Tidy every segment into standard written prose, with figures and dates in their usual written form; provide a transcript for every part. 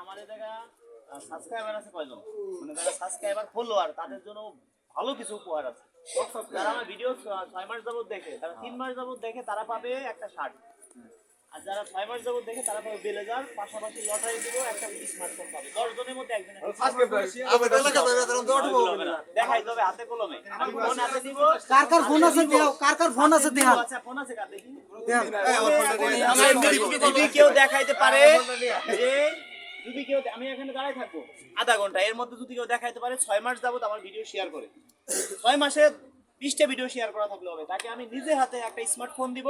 আমার এই জায়গা সাবস্ক্রাইবার আছে কয়জন, মানে যারা সাবস্ক্রাইবার ফলোয়ার তাদের জন্য ভালো কিছু উপহার আছে। যারা আমার ভিডিও 6 মাস যাবত দেখে, তারা 3 মাস যাবত দেখে, তারা পাবে একটা শার্ট। আর যারা 6 মাস যাবত দেখে তারা পাবে ব্লেজার, পাশাপাশি লটারি দিব, একটা স্মার্টফোন পাবে। 10 জনের মধ্যে একজন দেখাই তবে হাতে কলমে। আমি ফোন হাতে দিব। কার কার ফোন আছে দেও, কার কার ফোন আছে দেও। আচ্ছা ফোন আছে কার দেখি। যদি কেউ দেখাইতে পারে যে যদি কেউ, আমি এখানে দাঁড়ায় থাকবো আধা ঘন্টা, এর মধ্যে যদি কেউ দেখাইতে পারে 6 মাস যাবত আমার ভিডিও শেয়ার করে, 6 মাসে 20টা ভিডিও শেয়ার করা থাকলে হবে, তাকে আমি নিজে হাতে একটা স্মার্টফোন দিব,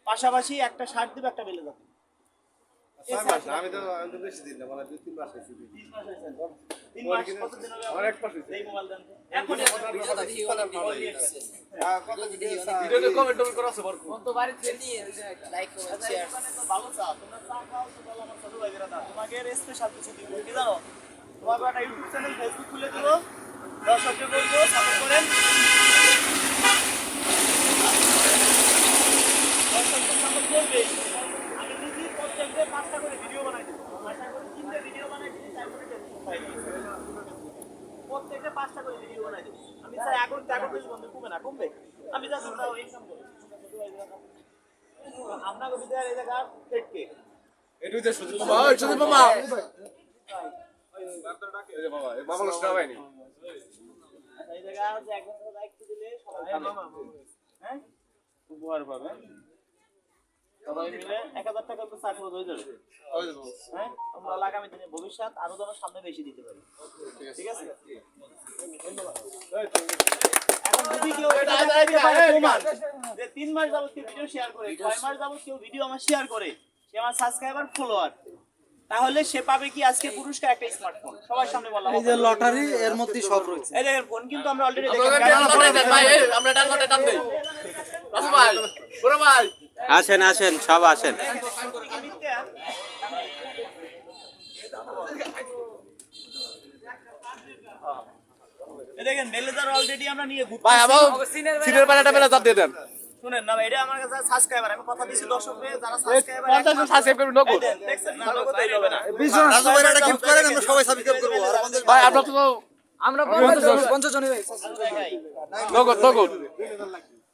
পাশাপাশি একটা শার্ট দিব, একটা বেলে যাবে। আমি তো বেশি দিন না, মানে 2-3 মাস হয়েছে। 3 মাস হয়েছে। 3 মাস কতদিন হবে? আমার 1 মাস হয়েছে। এই মোবাইল দেন এখন কত ভিডিও ভিডিওতে কমেন্ট করা আছে বড় কোন তো বাড়ি থেকে নিয়ে লাইক কমেন্ট শেয়ার ভালো চা, তোমরা চা খাও তো বলো আমার ছোট ভাই বেরাদা, তোমাকে স্পেশাল কিছু দিব কি জানো? তোমাকে একটা ইউটিউব চ্যানেল ফেসবুক খুলে দিব, দর্শককে বলবো সাপোর্ট করেন, দর্শককে সাপোর্ট করবে। আমি নিজে প্রত্যেকটা 5টা করে ভিডিও বানাই দেব, 5টা করে 3টে ভিডিও বানাই দিই, তারপরে প্রত্যেকটা 5টা করে ভিডিও বানাই দেব। আমি চাই আগুন বেশি বন্ধ কমবে না, কমবে। আমি যা তোমরা ইনকাম করো আপনাকে বিদায় এই জায়গা পেটকে এটুইতে সুদীপ মামা, ওই সুদীপ মামা এই যে মামা, এই মামা লোকটা হয়নি। এই জায়গা যে একজন দায়িত্ব দিলে সবাই মামা হ্যাঁ উপহার পাবে, সবাই মিলে 1000 টাকা তো চাকরি হয়ে যাবে। হ্যাঁ আমরা আগামী দিনে ভবিষ্যৎ আরো যেন সামনে বেশি দিতে পারি, ঠিক আছে? ধন্যবাদ। এখন যদি কেউ এটা দেখাইতে পারে প্রমাণ যে 3 মাস যাবত কেউ ভিডিও শেয়ার করে, 6 মাস যাবত কেউ ভিডিও আমার শেয়ার করে, সে আমার সাবস্ক্রাইবার ফলোয়ার, তাহলে সে পাবে কি আজকে পুরস্কার একটা স্মার্টফোন। সবার সামনে বলা এই যে লটারি এর মধ্যে সব রয়েছে। এই দেখেন ফোন কিন্তু আমরা অলরেডি আমরা ডান করতে টান দেই রাসু ভাই, বড় ভাই আসেন আসেন সব আসেন। দেখেন ব্লেজার অলরেডি আমরা নিয়ে ঘুরছি ভাই আবার সিনের পালাটা বেলা চাপ দিয়ে দেন। শুনেন না এটা আমার কাছে সাবস্ক্রাইবার, আমি কথা দিছি দর্শকদের যারা সাবস্ক্রাইবার 50 জন সাবস্ক্রাইব করুন নগদ। দেখছেন না নগদ দিলে হবে না। রাজু ভাই এটা গিফট করেন, আমরা সবাই সাবস্ক্রাইব করব। আর আমাদের ভাই আপনারা তো আমরা 50 জন নগদ নগদ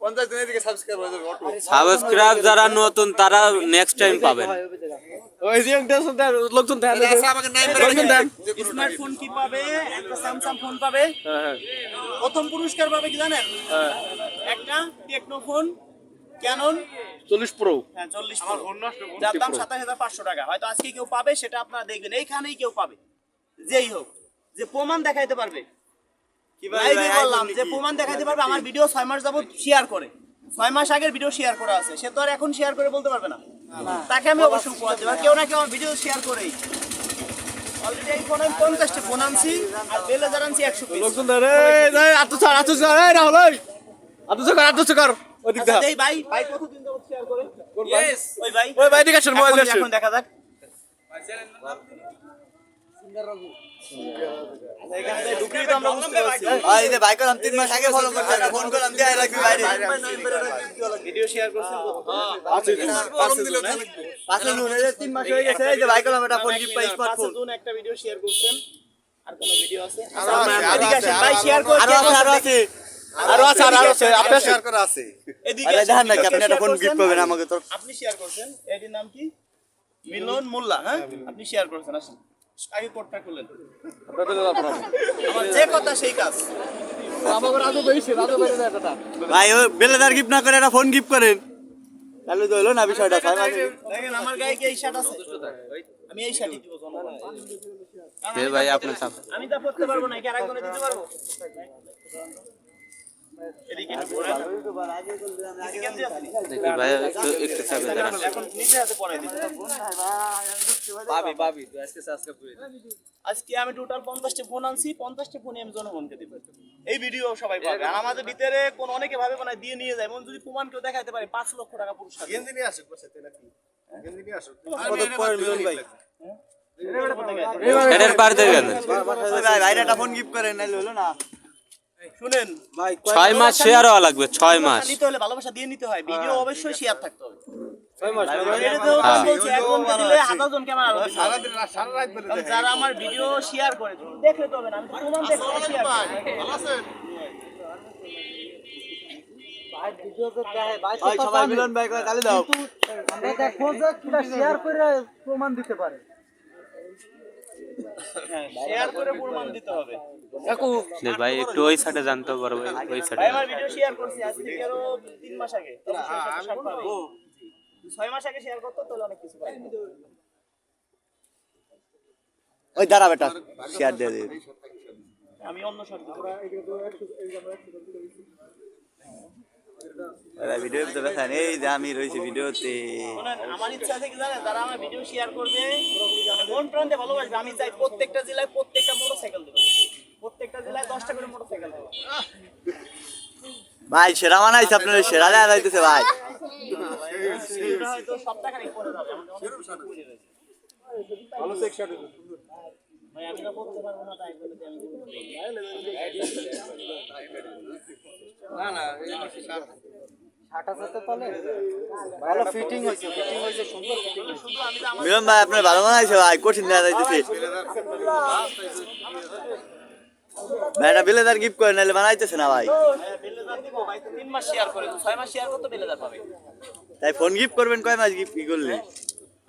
50 জনের দিকে সাবস্ক্রাইব হয়ে যাবে অটো। সাবস্ক্রাইব যারা নতুন তারা নেক্সট টাইম পাবেন। ওই যে লোকজন দেন আমাকে নাম লোকজন দেন। স্মার্টফোন কি পাবে? একটা স্যামসাং ফোন পাবে। হ্যাঁ প্রথম পুরস্কার পাবে কি জানেন? হ্যাঁ একটা টেকনো ফোন ক্যানন 40 প্রো। হ্যাঁ 40 প্রো, যার দাম 27500 টাকা। হয়তো আজকে কেউ পাবে, সেটা আপনারা দেখবেন, এইখানেই কেউ পাবে, যেই হোক, যে প্রমাণ দেখাইতে পারবে। লাইভে বললাম যে প্রমাণ দেখাইতে পারবে আমার ভিডিও 6 মাস যাবত শেয়ার করে, 6 মাস আগের ভিডিও শেয়ার করা আছে, সে তো আর এখন শেয়ার করে বলতে পারবে না। তাকে আমি অবশ্যই উপহার দেব। কেউ না কেউ আমার ভিডিও শেয়ার করেই অলরেডি এই ফোন আমি 50টা ফোন আনছি, আর ব্লেজার আনছি 100 পিস। লোকজন ধরে এই আতো ছাড় এই রাহুল ওই আতো ছাড় ওদিক দা। আচ্ছা, এই ভাই কতদিন যাবত শেয়ার করে? ইয়েস ওই ভাই দিকে আসেন মোবাইল এখন আসেন। দেখা যাক। এখানে ঢুকলেই তো আমরা বুঝতে পারছি। এই যে ভাই করলাম 3 মাস আগে ফলো করতে, ফোন করলাম দিয়ে আই রাখবি বাইরে। ভিডিও শেয়ার করছেন পাঁচে নুন এই যে 3 মাস হয়ে গেছে। এই যে ভাই করলাম এটা ফোন গিফট পাই স্মার্টফোন। জুন একটা ভিডিও শেয়ার করছেন, আর কোন ভিডিও আছে? এদিকে আসেন ভাই, শেয়ার করুন। আরো আছে আপনার শেয়ার করা আছে। এদিকে আরে আসেন, দেখেন না কি আপনি কে একটা ফোন share গিফট করছেন? পাবেন আমাকে তো। আপনি শেয়ার করছেন, এটির নাম কি? মিলন মোল্লা। হ্যাঁ আপনি শেয়ার করছেন, আসেন আগে কোডটা খুললেন। আমার যে কথা সেই কাজ। আমাকে রাজু বেশি রাজু বেরে দেয় এটা। ভাই ওই বেলেদার গিফট না করে একটা ফোন গিফট করেন, তাহলে তো হলো না বিষয়টা। ছয় মাসে দেখেন আমার গায়ে কি এই শার্ট আছে? আমি এই শার্টই দিব জনগণ। এ ভাই আপনার সাথে আমি তা পড়তে পারবো না, কি আরেকজনে দিতে পারবো? এদিকে ঘোরেন। এদিকে কেমনে আছেন? দেখি ভাই একটু চাপে দাঁড়ান। এখন নিজে হাতে পড়াই দিতে। ভাবি তুই আজকে সাবস্ক্রাইব করে দে। আজকে আমি টোটাল 50টা ফোন আনছি, 50টা ফোনই আমি জনগণকে দিব। এই ভিডিও সবাই পাবে। আর আমাদের ভিতরে কোন অনেকে ভাবে মানে দিয়ে নিয়ে যায়, এমন যদি প্রমাণ কেউ দেখাইতে পারে 5 লক্ষ টাকা পুরস্কার। গেঞ্জি নিয়ে আসুক বসে নাকি গেঞ্জি নিয়ে আসুক। কত পয়েন্ট মিলন ভাই? এটার পার দেবেন। ভাই ভাই একটা ফোন গিফট করেন, নাহলে হলো না। শুনেন ভাই, 6 মাস শেয়ার হওয়া লাগবে, 6 মাস। নিতে হলে ভালোবাসা দিয়ে নিতে হয়, ভিডিও অবশ্যই শেয়ার থাকতে হবে। এটা তো বলছি, এক ঘন্টা দিলে 1000 জন ক্যামেরা আলো দিতে হবে। যারা আমার ভিডিও শেয়ার করে দেখলে তো হবে না, আমি তো প্রমাণ দেখে শেয়ার ভাই সবাই মিলন ভাই করে তালি দাও। আমরা দেখবো যে কিটা শেয়ার করে প্রমাণ দিতে পারে। শেয়ার করে প্রমাণ দিতে হবে। নে ভাই একটু ওই সাইডে জানতে পারবো ওই ভাই সাইডে আমার ভিডিও শেয়ার করছি আজ থেকে আরো 3 মাস আগে, 6 মাস আগে শেয়ার করতে তাহলে অনেক কিছু পাই। ওই দাঁড়া বেটা শেয়ার দিয়ে দে। আমি অন্য শব্দ আরে ভিডিও তো দেখেন এই যে আমি রইছি ভিডিওতে। শুনেন, আমার ইচ্ছা আছে কি জানেন, যারা আমার ভিডিও শেয়ার করবে মন প্রাণে ভালোবাসবে, আমি চাই প্রত্যেকটা জেলায় প্রত্যেকটা মোটরসাইকেল দেবো, প্রত্যেকটা জেলায় 10টা করে মোটরসাইকেল দেবো। ভাই সেরা বানাইছে আপনার সেরা দেয়া যাইতেছে ভাই। এটা হয়তো সপ্তাহখানেক পরে যাবে, আমাদের অনেক কিছু করে রয়েছে। ভাই আমি তো বলতে পারবো না, তাই বলে আমি দিব ভালো ফিটিং হয়েছে, সুন্দর ফিটিং হয়েছে। শুধু আমি তো আমার মিলন ভাই আপনার ভালো বানাইছে ভাই, কঠিন দেয়া যাইতেছে ভাই। এটা বিলেদার গিফট করে নাইলে বানাইতেছে না ভাই। বেলেদার দিব ভাই, তো 3 মাস শেয়ার করে, 6 মাস শেয়ার করতে বেলেদার পাবে। তাই ফোন গিফট করবেন কয় মাস গিফট কি করলে?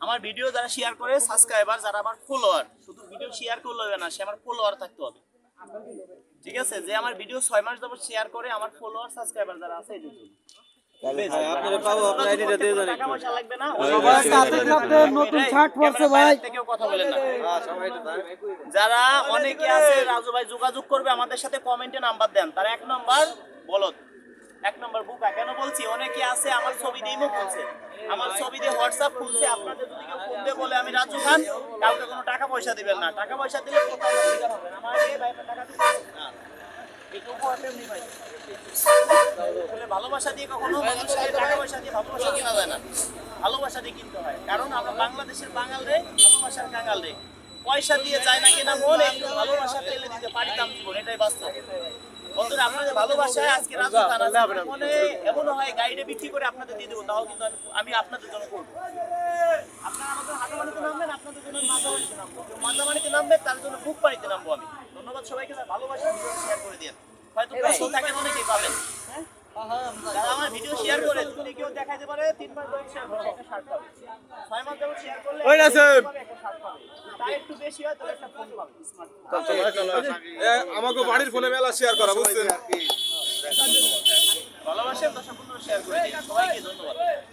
আমার ভিডিও যারা শেয়ার করে সাবস্ক্রাইবার, যারা আমার ফলোয়ার, শুধু ভিডিও শেয়ার করলে হবে না, সে আমার ফলোয়ার থাকতে হবে। ঠিক আছে, যে আমার ভিডিও 6 মাস যাবত শেয়ার করে, আমার ফলোয়ার সাবস্ক্রাইবার যারা আছে এদের জন্য। আপনারা পাবো আপনার আইডিটা দিয়ে দেন। টাকা পয়সা লাগবে না, সবার সাথে সাথে নতুন ছাট পড়ছে ভাই। থেকেও কথা বলেন না। যারা অনেকে আছে রাজু ভাই যোগাযোগ করবে আমাদের সাথে, কমেন্টে নাম্বার দেন, তার 1 নাম্বার বলদ, 1 নাম্বার বুকা। কেন বলছি, অনেকে আছে আমার ছবি দিয়ে ইমো খুলছে, আমার ছবি দিয়ে হোয়াটসঅ্যাপ খুলছে। আপনাদের যদি কেউ ফোন দিয়ে বলে আমি রাজু খান, কাউকে কোনো টাকা পয়সা দিবেন না, টাকা পয়সা দিলে কোথাও অসুবিধা হবে না। আমার এই ভাই টাকা দিতে না, একটু উপহার এমনি ভাই। আসলে ভালোবাসা দিয়ে কখনো মানুষকে টাকা পয়সা দিয়ে ভালোবাসা কেনা যায় না, ভালোবাসা দিয়ে কিনতে হয়। কারণ আমরা বাংলাদেশের বাঙাল রে, ভালোবাসার কাঙাল রে, পয়সা দিয়ে যায় না কেনা মন, একটু ভালোবাসা পেলে দিতে পারিতাম জীবন, এটাই বাস্তব। বন্ধুরা, আপনাদের ভালোবাসায় আজকে রাজু খান আছে, মনে এমনও হয় গাইডে বিক্রি করে আপনাদের দিয়ে দেবো, তাও কিন্তু আমি আপনাদের জন্য করবো। আপনারা আমাদের হাটামানিতে নামবেন, আপনাদের জন্য মাঝামানিতে নামবো, কেউ মাঝামানিতে নামবে তার জন্য বুক পানিতে নামবো আমি। ধন্যবাদ সবাইকে, ভালোবাসা শেয়ার করে দিন, হয়তো প্রশ্ন থাকে অনেকেই পাবেন। যারা আমার ভিডিও শেয়ার করে যদি কেউ দেখাইতে পারে 3 মাস ধরে শেয়ার করে একটা শার্ট পাবে, 6 মাস ধরে শেয়ার করলে ওই নাসিম! একটা শার্ট পাবে, তাই একটু বেশি হয় তাহলে একটা ফোন পাবে স্মার্ট। আমাকে বাড়ির ফোনে মেলা শেয়ার করা বুঝছেন। ভালোবাসেন, দর্শক বন্ধুরা শেয়ার করে দিন, সবাইকে ধন্যবাদ।